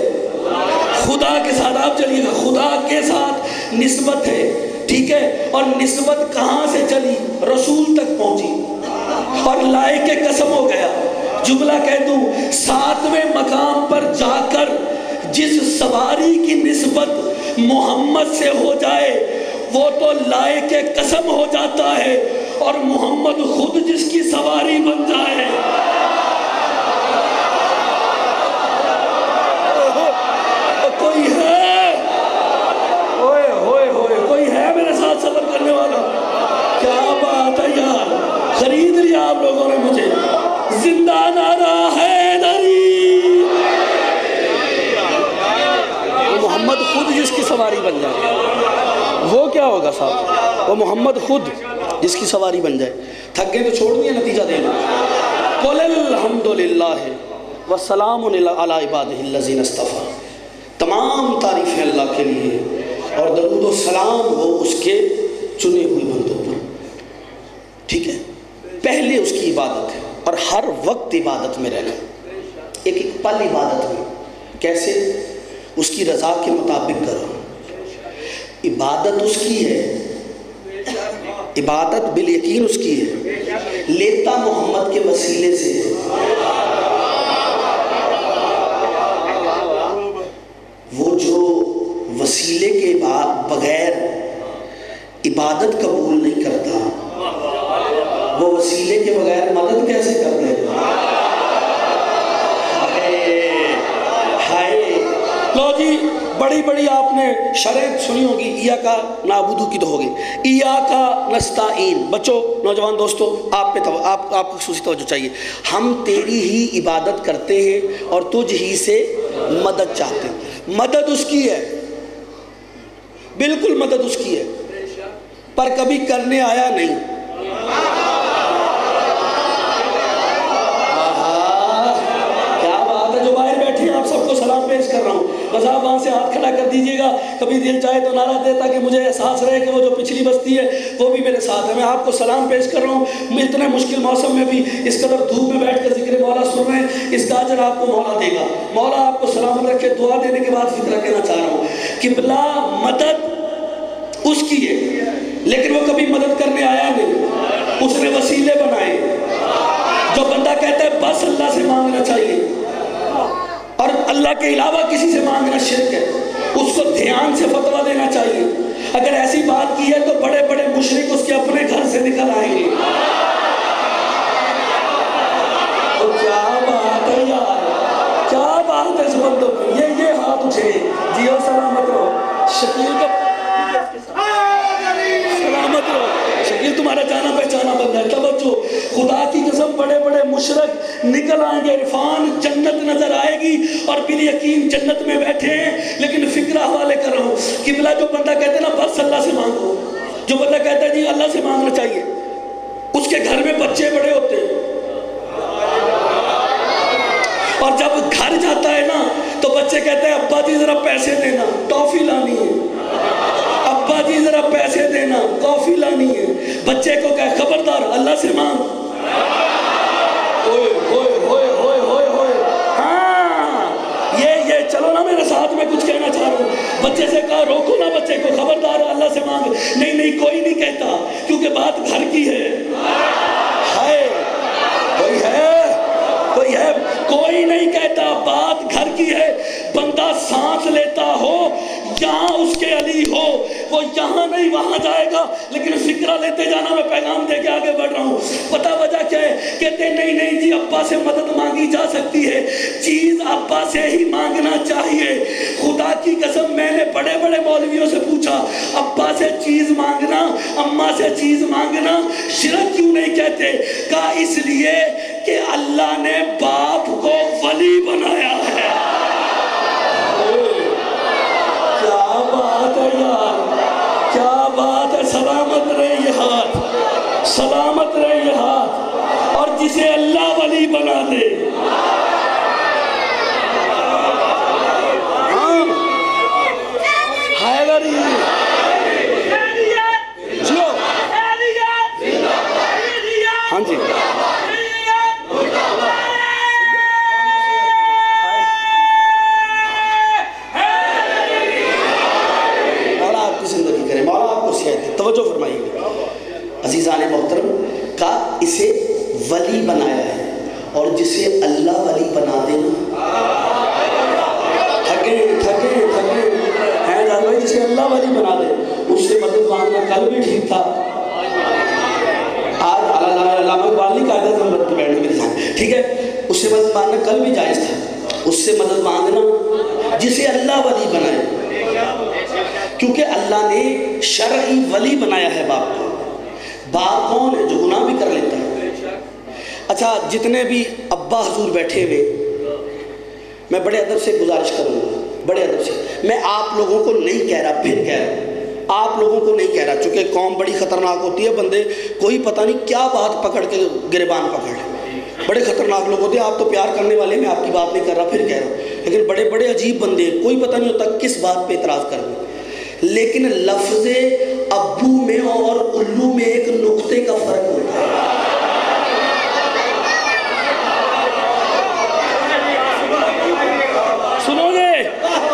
خدا کے ساتھ۔ آپ چلیے گا، خدا کے ساتھ نسبت ہے، ٹھیک ہے، اور نسبت کہاں سے چلی؟ رسول تک پہنچی، اور لائے کے قسم ہو گیا۔ جملہ کہہ دوں، 7ویں مقام پر جا کر جس سواری کی نسبت محمد سے ہو جائے وہ تو لائے کے قسم ہو جاتا ہے، اور محمد خود جس کی سواری بن جائے۔ کوئی ہے؟ ہوئے ہوئے ہوئے، کوئی ہے میرے ساتھ سفر کرنے والا؟ کیا بات ہے یار، خرید لیا آپ لوگوں نے مجھے۔ زندہ نعرہ حیدری، محمد خود جس کی سواری بن جائے، وہ کیا ہوگا صاحب؟ وہ محمد خود جس کی سواری بن جائے۔ تھک گئے تو چھوڑ دیا نتیجہ دینا۔ قُلِ الْحَمْدُلِلَّهِ وَالسَّلَامُ عَلَىٰ عِبَادِهِ الَّذِينَ اصْطَفَىٰ۔ تمام تعریفیں اللہ کے لیے اور درود و سلام ہو اس کے چنے ہوئے بندوں پر، ٹھیک ہے۔ پہلے اس کی عبادت ہے اور ہر وقت عبادت میں رہنا، ایک پل عبادت میں۔ کیسے؟ اس کی رضا کے مطابق کرو۔ عبادت اس کی ہے، عبادت بالیقین اس کی ہے، لیتا محمد کے وسیلے سے ہے۔ وہ جو وسیلے کے بغیر عبادت قبول نہیں کرتا، وہ وسیلے کے بغیر مدد کیسے کر دے؟ لو جی، بڑی بڑی آپ نے شرح سنی ہوگی، ایاکا نعبدو کی تو ہوگی، ایاکا نستعین۔ بچوں، نوجوان دوستو، آپ خصوصی توجہ چاہیے۔ ہم تیری ہی عبادت کرتے ہیں اور تجھ ہی سے مدد چاہتے ہیں۔ مدد اس کی ہے، بالکل مدد اس کی ہے، پر کبھی کرنے آیا نہیں۔ کیا بات ہے، جو باہر بیٹھے ہیں آپ سب کو سلام پیش کر رہا ہوں۔ وہاں سے ہاتھ کھڑا کر دیجیے گا. کبھی دل چاہے تو نعرہ دے تاکہ مجھے احساس رہے کہ وہ جو پچھلی بستی ہے وہ بھی میرے ساتھ ہے. میں آپ کو سلام پیش کر رہا ہوں. میں اتنے مشکل موسم میں بھی اس قدر دھوپ میں بیٹھ کر ذکر مولا سن رہے ہیں. اس کا اجر آپ کو مولا دے گا. مولا آپ کو سلامت رکھے. دعا دینے کے بعد فکرہ کہنا چاہ رہا ہوں. قبلہ مدد اس کی ہے لیکن وہ کبھی مدد کرنے آیا نہیں. اس نے وسیلے بنائے. جو بندہ کہتا ہے بس اللہ سے مانگنا چاہیے اور اللہ کے علاوہ کسی سے مانگنا شرک ہے, اس کو دھیان سے فتویٰ دینا چاہیے. اگر ایسی بات کی ہے تو بڑے بڑے مشرک اس کے اپنے گھر سے نکل آئیں گے. تو کیا بات ہے یار, کیا بات ہے اس بندوں کی. یہ ہاتھ اٹھے جیو سلامت رہو. شکیل کا سلامت رہو. شکیل تمہارا جانا پہچانا بندہ ہے. توجہ, خدا کی قسم بڑے بڑے مشرک نکل آئیں گے. عرفان جنت نظر آئے گی اور بال یقین جنت میں بیٹھے ہیں. لیکن فکرہ حوالے کر رہا ہوں. قبلہ جو بندہ کہتے ہیں نا بس اللہ سے مانگو, جو بندہ کہتا ہے جی اللہ سے مانگنا چاہیے, اس کے گھر میں بچے بڑے ہوتے ہیں اور جب گھر جاتا ہے نا تو بچے کہتے ہیں ابا جی ذرا پیسے دینا, ٹافی لانی ہے. ابا جی ذرا پیسے دینا, کافی لانی ہے. بچے کو کہے خبردار اللہ سے مانگ. ہوئے ہوئے ہوئے ہوئے ہوئے ہوئے. ہاں یہ چلو نا میرے ساتھ, میں کچھ کہنا چاہ رہا ہوں. بچے سے کہا روکو نا بچے کو, خبردار اللہ سے مانگ. نہیں کوئی نہیں کہتا کیونکہ بات گھر کی ہے. ہائے کوئی ہے, کوئی نہیں کہتا, بات گھر کی ہے. بندہ سانس لیتا ہو یہاں اس کے علی ہو, وہ یہاں نہیں وہاں جائے گا. لیکن فکرہ لیتے جانا, میں پیغام دے کے آگے بڑھ رہا ہوں. پتہ وجہ کیا ہے؟ کہتے نہیں جی ابا سے مدد مانگی جا سکتی ہے, چیز ابا سے ہی مانگنا چاہیے. خدا کی قسم میں نے بڑے بڑے مولویوں سے پوچھا ابا سے چیز مانگنا, اماں سے چیز مانگنا شرک کیوں نہیں کہتے؟ کہا اس لیے کہ اللہ نے باپ کو ولی بنایا ہے. کیا بات ہے یار, کیا بات ہے. سلامت رہے یہ ہاتھ, سلامت رہے یہ ہاتھ. اور جسے اللہ ولی بنا دے, ہاں حیدری جیو, ہاں جی توجہ فرمائیے. عزیزان محترم, کا اسے ولی بنایا ہے اور جسے اللہ ولی بنا دینا, تھکے ہیں جان بھائی, جسے اللہ ولی بنا دے اس سے مدد مانگنا کل بھی ٹھیک تھا. آج علامہ اقبال نے قاعدہ نمبر پہ بیٹھنے میں دکھایا, ٹھیک ہے, اس سے مدد مانگنا کل بھی جائز تھا. اس سے مدد مانگنا جسے اللہ ولی بنائے, کیونکہ اللہ نے شرعی ولی بنایا ہے باپ کو. باپ کون ہے؟ جو گناہ بھی کر لیتا ہے. اچھا, جتنے بھی ابا حضور بیٹھے ہوئے, میں بڑے ادب سے گزارش کروں گا, بڑے ادب سے. میں آپ لوگوں کو نہیں کہہ رہا, پھر کہہ رہا ہوں, آپ لوگوں کو نہیں کہہ رہا, چونکہ قوم بڑی خطرناک ہوتی ہے. بندے کوئی پتہ نہیں کیا بات پکڑ کے گریبان پکڑ لیں, بڑے خطرناک لوگ ہوتے ہیں. آپ تو پیار کرنے والے, میں آپ کی بات نہیں کر رہا, پھر کہہ رہا ہوں. لیکن بڑے بڑے عجیب بندے, کوئی پتہ نہیں ہوتا کس بات پہ اعتراض کر دیں. لیکن لفظ ابو میں اور الو میں ایک نقطے کا فرق ہوتا ہے. سنو گے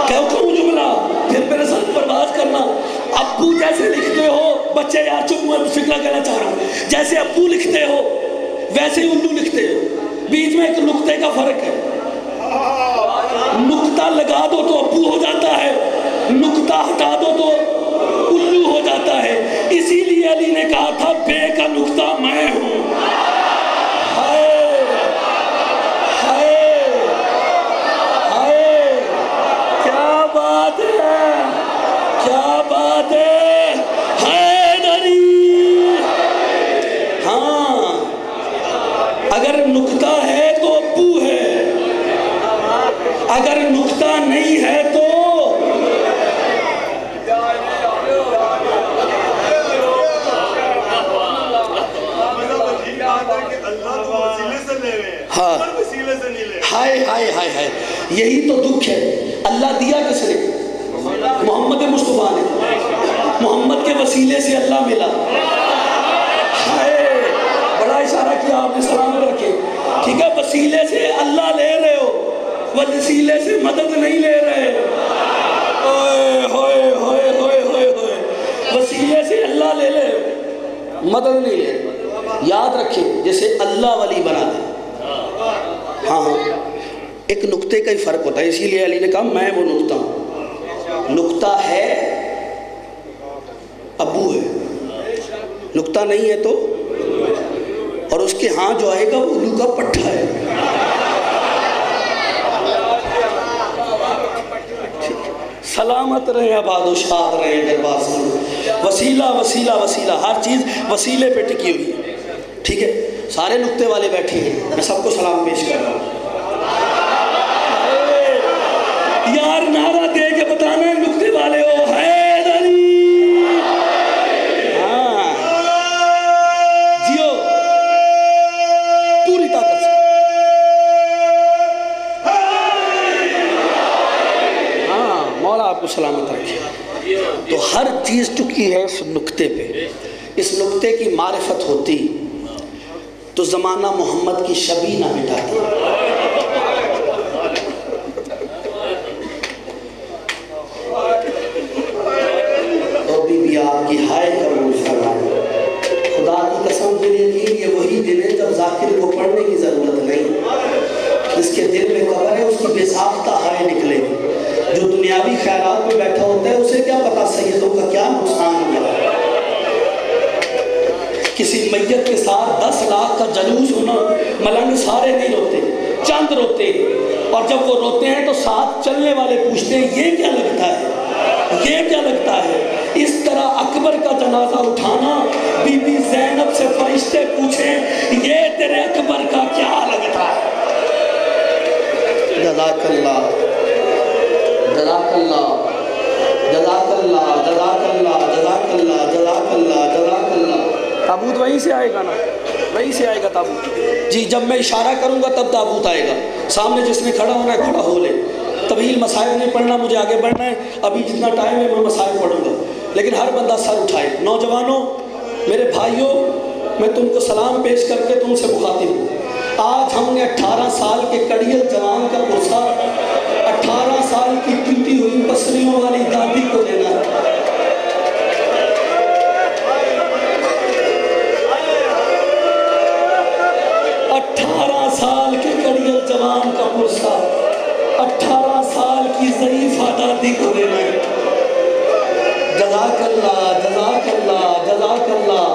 کہوں جملہ, پھر میرے ساتھ پرواز کرنا. ابو جیسے لکھتے ہو بچے, یار چپ, میں فکرہ کہنا چاہ رہا ہوں, جیسے ابو لکھتے ہو ویسے ہی الو لکھتے ہو, بیچ میں ایک نقطے کا فرق ہے. نقطہ لگا دو تو ابو ہو جاتا ہے, نقطہ ہٹا دو تو الو ہو جاتا ہے. اسی لیے علی نے کہا تھا بے کا نقطہ میں ہوں. ہائے ہائے ہائے, کیا بات ہے, کیا بات ہے. حیدری, ہاں اگر نقطہ ہے تو ابو ہے, اگر نقطہ نہیں ہے تو ہائے ہائے ہائے ہائے. یہی تو دکھ ہے. اللہ دیا کس نے؟ محمد مصطفیٰ نے، محمد کے وسیلے سے اللہ ملا. بڑا اشارہ کیا آپ نے، سلامت رکھے. ٹھیک ہے، وسیلے سے اللہ لے رہے ہو، وسیلے سے مدد نہیں لے رہے. ہوئے ہوئے ہوئے ہوئے ہوئے، وسیلے سے اللہ لے لے، مدد نہیں لے. یاد رکھیں، جیسے اللہ ولی بنا دے. ہاں ایک نقطے کا ہی فرق ہوتا ہے، اسی لیے علی نے کہا میں وہ نقطہ ہوں. نقطہ ہے ابو ہے، نقطہ نہیں ہے تو، اور اس کے ہاں جو آئے گا وہ الو کا پٹھا ہے. سلامت رہے آباد و شاد رہے دربار سے. وسیلہ وسیلہ وسیلہ، ہر چیز وسیلے پہ ٹکی ہوئی ہے. ٹھیک ہے، سارے نقطے والے بیٹھے ہیں، میں سب کو سلام پیش کر رہا ہوں. یار نعرہ دے کے بتانا ہے نقطے والے ہو، حیدری. ہاں جیو پوری طاقت سے. ہاں مولا آپ کو سلامت رکھے. تو ہر چیز ٹکی ہے اس نقطے پہ. اس نقطے کی معرفت ہوتی تو زمانہ محمد کی شبیہ نہ مٹاتی. اور بی بی آپ کی ہائے قبول فرمائے. خدا کی قسم کے لیے یہ وہی دن ہے جب ذاکر کو پڑھنے کی ضرورت نہیں. جس کے دل میں قبر ہے اس کی بے ساختہ ہائے نکلے گی. جو دنیاوی خیالات میں بیٹھا ہوتا ہے اسے کیا پتا سیدوں کا کیا نقصان ہوا. کسی میت کے ساتھ 10 لاکھ کا جلوس ہونا، ملنگ سارے نہیں روتے، چند روتے. اور جب وہ روتے ہیں تو ساتھ چلنے والے پوچھتے ہیں یہ کیا لگتا ہے، یہ کیا لگتا ہے. اس طرح اکبر کا جنازہ اٹھانا، بی بی زینب سے فرشتے پوچھیں یہ تیرے اکبر کا کیا لگتا ہے. جزاک اللہ جزاک اللہ جزاک اللہ جزاک اللہ جزاک اللہ جزاک اللہ جزاک اللہ. تابوت وہیں سے آئے گا نا، وہیں سے آئے گا تابوت. جی جب میں اشارہ کروں گا تب تابوت آئے گا. سامنے جس نے کھڑا ہونا ہے کھڑا ہو لے. طویل مسائل نہیں پڑھنا، مجھے آگے بڑھنا ہے. ابھی جتنا ٹائم ہے میں مسائل پڑھوں گا، لیکن ہر بندہ سر اٹھائے. نوجوانوں، میرے بھائیوں، میں تم کو سلام پیش کر کے تم سے مخاطب ہوں. آج ہم نے 18 سال کے کڑیل جوان کا پرسہ 18 سال کی ٹوٹی ہوئی پسلیوں والی دادی کو دینا ہے. 18 سال کے کڑیل جوان کا پرسہ 18 سال کی ضعیفہ دادی کو دینا ہے. جزاک اللہ جزاک اللہ جزاک اللہ.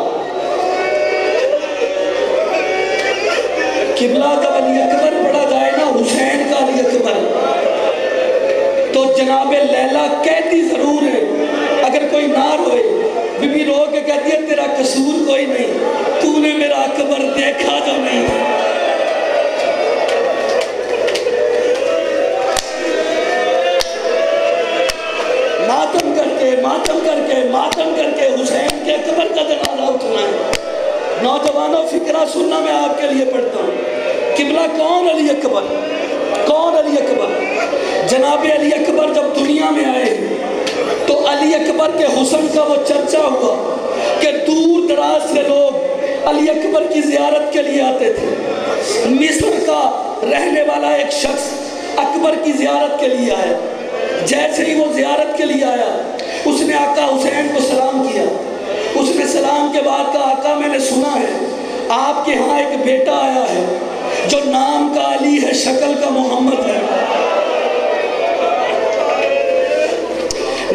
قبلہ کا علی اکبر پڑھا جائے نا، حسین کا علی اکبر، تو جناب لیلا کہتی ضرور ہے. اگر کوئی نہ روئے، بی بی رو کے کہتی ہے تیرا قصور کوئی نہیں، تو نے میرا اکبر دیکھا جو نہیں. ماتم کر کے حسین کے اکبر کا جنازہ اٹھنا ہے. نوجوانوں فکرہ سننا میں آپ کے لیے پڑھتا ہوں. قبلہ کون؟ علی اکبر. کون علی اکبر؟ جناب علی اکبر جب دنیا میں آئے تو علی اکبر کے حسن کا وہ چرچا ہوا کہ دور دراز سے لوگ علی اکبر کی زیارت کے لیے آتے تھے. مصر کا رہنے والا ایک شخص اکبر کی زیارت کے لیے آیا. جیسے ہی وہ زیارت کے لیے آیا، اس نے آقا حسین کو سلام کیا. اس نے سلام کے بعد کہا آقا میں نے سنا ہے آپ کے ہاں ایک بیٹا آیا ہے جو نام کا علی ہے، شکل کا محمد ہے.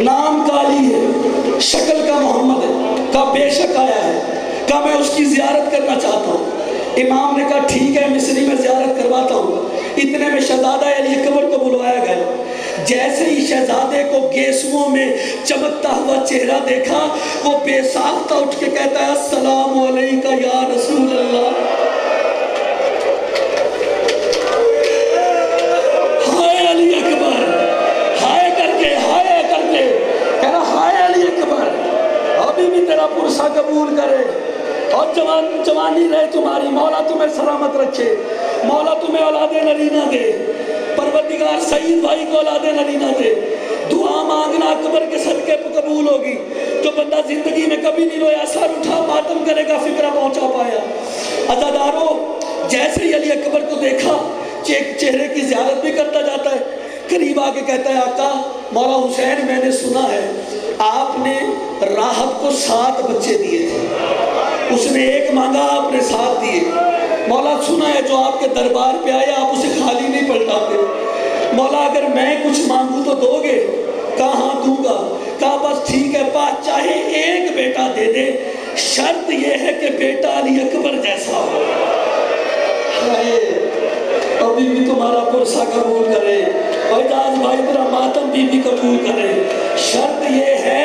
نام کا علی ہے، شکل کا محمد ہے. کہا بے شک آیا ہے. کہا میں اس کی زیارت کرنا چاہتا ہوں. امام نے کہا ٹھیک ہے مصری میں زیارت کرواتا ہوں. اتنے میں شہزادہ علی اکبر کو بلوایا گیا. جیسے ہی شہزادے کو گیسوؤں میں چمکتا ہوا چہرہ دیکھا، وہ بے ساختہ اٹھ کے کہتا ہے السلام علیکہ یا رسول اللہ. ہائے علی اکبر، ہائے کر کے کہہ رہا ہائے علی اکبر، ابھی بھی تیرا پرسہ قبول کرے اور جوانی رہے تمہاری. مولا تمہیں سلامت رکھے، مولا تمہیں اولاد نرینہ دے، پروردگار سعید بھائی کو اولاد نرینہ دے. دعا مانگنا اکبر کے صدقے پہ قبول ہوگی. جو بندہ زندگی میں کبھی نہیں رویا سر اٹھا ماتم کرے گا فکرہ پہنچا پایا. عزادارو جیسے ہی علی اکبر کو دیکھا چہرے کی زیارت بھی کرتا جاتا ہے. قریب آ کے کہتا ہے آقا مولا حسین میں نے سنا ہے آپ نے راہب کو 7 بچے دیے تھے, اس نے 1 مانگا آپ نے 7 دیے. مولا سنا ہے جو آپ کے دربار پہ آئے آپ اسے خالی نہیں پلٹاتے. مولا اگر میں کچھ مانگوں تو دو گے؟ کہا ہاں دوں گا. کہا بس ٹھیک ہے پاس چاہے 1 بیٹا دے دے, شرط یہ ہے کہ بیٹا علی اکبر جیسا ہو. ابھی بھی تمہارا پرسہ قبول کرے, اعجاز بھائی تیرا ماتم بھی قبول کرے. شرط یہ ہے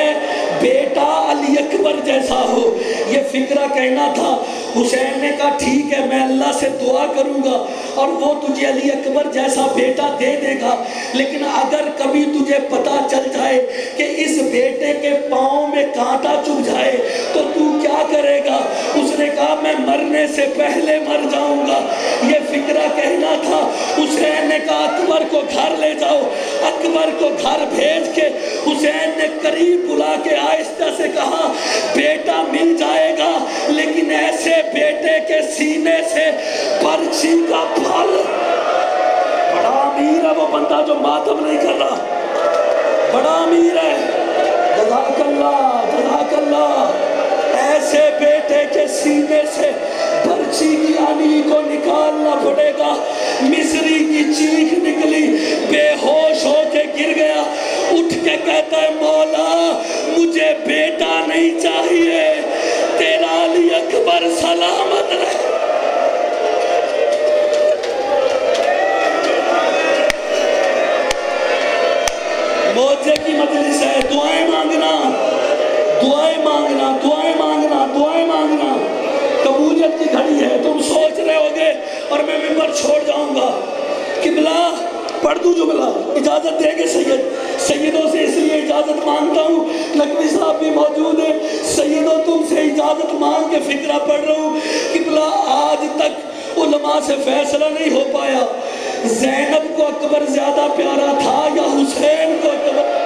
بیٹا علی اکبر جیسا ہو. یہ فکرہ کہنا تھا. حسین نے کہا ٹھیک ہے میں اللہ سے دعا کروں گا اور وہ تجھے علی اکبر جیسا بیٹا دے دے گا, لیکن اگر کبھی تجھے پتا چل جائے کہ اس بیٹے کے پاؤں میں کانٹا چبھ جائے تو تو کیا کرے گا؟ اس نے کہا میں مرنے سے پہلے مر جاؤں گا. یہ فکرہ کہنا تھا. حسین نے کہا اکبر کو گھر لے جاؤ. اکبر کو گھر بھیج کے حسین نے قریب بلا کے آہستہ سے کہا بیٹا مل جائے گا لیکن ایسے بیٹے کے سینے سے پرچی کا پھل. بڑا امیر ہے وہ بندہ جو ماتم نہیں کر رہا, بڑا امیر ہے. جزاک اللہ جزاک اللہ. ایسے بیٹے کے سینے سے پرچی کی علی کو نکالنا پڑے گا. مصری کی چیخ نکلی, بے ہوش ہو کے گر گیا. اٹھ کے کہتا ہے مولا مجھے بیٹا نہیں چاہیے, تیرا علی اکبر سلامت رہے. موجے کی مجلس ہے, دعائیں مانگنا دعائیں مانگنا دعائیں مانگنا دعائیں مانگنا. قبولیت کی گھڑی ہے. تم سوچ رہے ہوگے اور میں ممبر چھوڑ جاؤں گا. قبلہ پڑھ دوں جملہ, اجازت دے گے سیدوں سے اس لیے اجازت مانگتا ہوں. نقوی صاحب بھی موجود ہیں. سیدوں تم سے اجازت مانگ کے فکرہ پڑھ رہا ہوں. قبلہ آج تک علماء سے فیصلہ نہیں ہو پایا زینب کو اکبر زیادہ پیارا تھا یا حسین کو اکبر.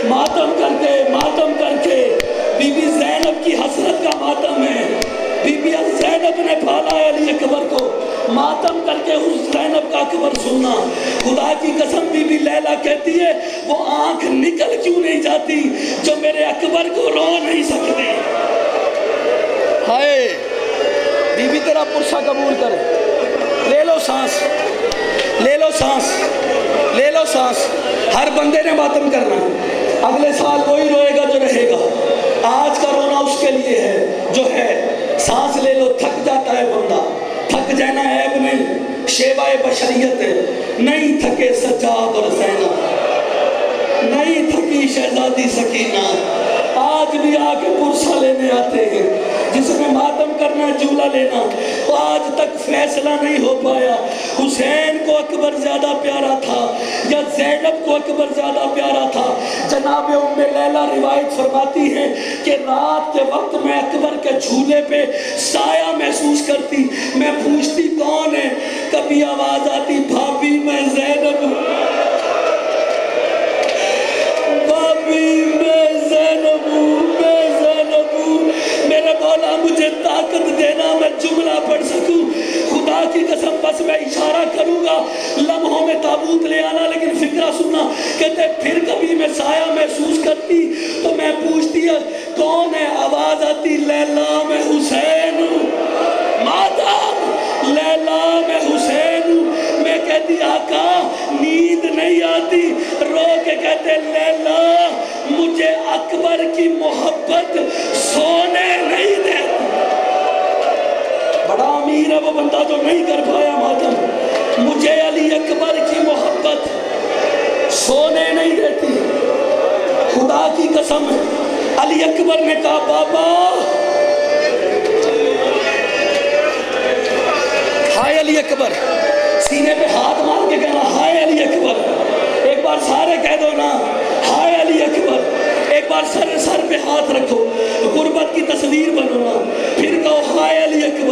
ماتم کر کے بی بی زینب کی حسرت کا ماتم ہے. بی بی زینب نے پالا ہے علی اکبر کو. ماتم کر کے اس زینب کا اکبر سننا. خدا کی قسم بی بی لیلا کہتی ہے وہ آنکھ نکل کیوں نہیں جاتی جو میرے اکبر کو رو نہیں سکتی. ہائے بی بی تیرا پرسہ قبول کرے. لے لو سانس, لے لو سانس, لے لو سانس. ہر بندے نے ماتم کرنا. اگلے سال وہی روئے گا جو رہے گا. آج کا رونا اس کے لیے ہے جو ہے. سانس لے لو. تھک جاتا ہے بندہ, تھک جانا عیب نہیں, شیوہ بشریت ہے. نہیں تھکے سجاد اور زینب, نہیں تھکی شہزادی سکینہ. آج بھی آ کے پرسہ لینے آتے ہیں. جس میں ماتم کرنا جھولا لینا. تو آج تک فیصلہ نہیں ہو پایا حسین کو اکبر زیادہ پیارا تھا یا زینب کو اکبر زیادہ پیارا تھا. جناب ام لیلا روایت فرماتی ہیں کہ رات کے وقت میں اکبر کے جھولے پہ سایہ محسوس کرتی. میں پوچھتی کون ہے, کبھی آواز آتی بھابی میں زینب ہوں, بھابی میں زینب ہوں, میں زینب ہوں. میرے مولا مجھے طاقت دینا میں جملہ پڑھ سکوں. خدا کی قسم بس میں اشارہ کروں گا لمحوں میں تابوت لے آنا. لیکن فکرہ سننا. کہتے پھر کبھی میں سایہ محسوس کرتی تو میں پوچھتی ہے کون ہے, آواز آتی لیلا میں حسین ہوں. مادام لیلا میں حسین ہوں. میں کہتی آقا نیند نہیں آتی. رو کے کہتے لیلا مجھے اکبر کی محبت سونے نہیں دیتی. بڑا امیر ہے وہ بندہ جو نہیں کر پایا ماتم. مجھے علی اکبر کی محبت سونے نہیں دیتی. خدا کی قسم علی اکبر نے کہا بابا. ہائے علی اکبر. سینے پہ ہاتھ مار کے کہنا ہائے علی اکبر. ایک بار سارے کہہ دو نا ہائے علی اکبر. ایک بار سر پہ ہاتھ رکھو, غربت کی تصویر بنو نا, پھر کہو ہائے علی اکبر.